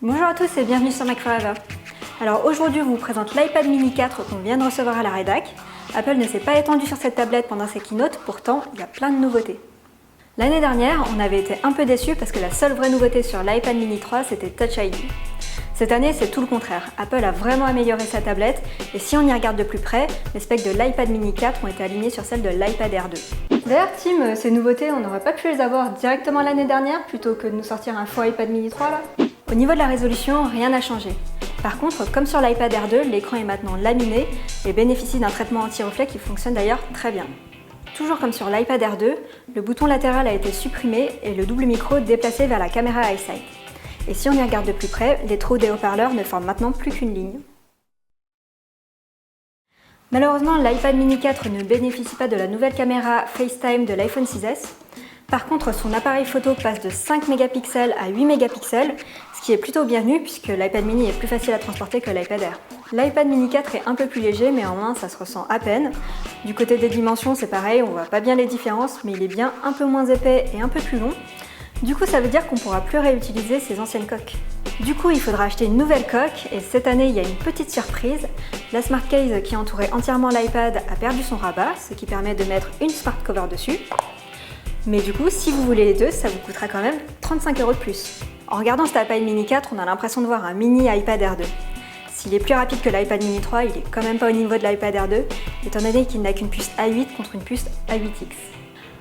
Bonjour à tous et bienvenue sur Mac Forever. Alors aujourd'hui on vous présente l'iPad mini 4 qu'on vient de recevoir à la rédac. Apple ne s'est pas étendu sur cette tablette pendant ses keynotes, pourtant il y a plein de nouveautés. L'année dernière on avait été un peu déçus parce que la seule vraie nouveauté sur l'iPad mini 3 c'était Touch ID. Cette année c'est tout le contraire, Apple a vraiment amélioré sa tablette et si on y regarde de plus près, les specs de l'iPad mini 4 ont été alignés sur celles de l'iPad Air 2. D'ailleurs Tim, ces nouveautés on n'aurait pas pu les avoir directement l'année dernière plutôt que de nous sortir un faux iPad mini 3 là? Au niveau de la résolution, rien n'a changé. Par contre, comme sur l'iPad Air 2, l'écran est maintenant laminé et bénéficie d'un traitement anti-reflet qui fonctionne d'ailleurs très bien. Toujours comme sur l'iPad Air 2, le bouton latéral a été supprimé et le double micro déplacé vers la caméra iSight. Et si on y regarde de plus près, les trous des haut-parleurs ne forment maintenant plus qu'une ligne. Malheureusement, l'iPad mini 4 ne bénéficie pas de la nouvelle caméra FaceTime de l'iPhone 6S. Par contre, son appareil photo passe de 5 mégapixels à 8 mégapixels, ce qui est plutôt bienvenu puisque l'iPad mini est plus facile à transporter que l'iPad Air. L'iPad mini 4 est un peu plus léger, mais en main ça se ressent à peine. Du côté des dimensions, c'est pareil, on voit pas bien les différences, mais il est bien un peu moins épais et un peu plus long. Du coup, ça veut dire qu'on pourra plus réutiliser ses anciennes coques. Du coup, il faudra acheter une nouvelle coque et cette année, il y a une petite surprise. La Smart Case qui entourait entièrement l'iPad a perdu son rabat, ce qui permet de mettre une Smart Cover dessus. Mais du coup, si vous voulez les deux, ça vous coûtera quand même 35 € de plus. En regardant cet iPad mini 4, on a l'impression de voir un mini iPad Air 2. S'il est plus rapide que l'iPad mini 3, il est quand même pas au niveau de l'iPad Air 2, étant donné qu'il n'a qu'une puce A8 contre une puce A8X.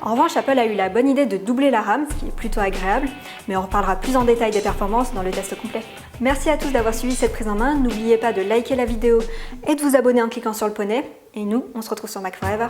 En revanche, Apple a eu la bonne idée de doubler la RAM, ce qui est plutôt agréable, mais on reparlera plus en détail des performances dans le test complet. Merci à tous d'avoir suivi cette prise en main, n'oubliez pas de liker la vidéo et de vous abonner en cliquant sur le poney, et nous, on se retrouve sur Mac Forever.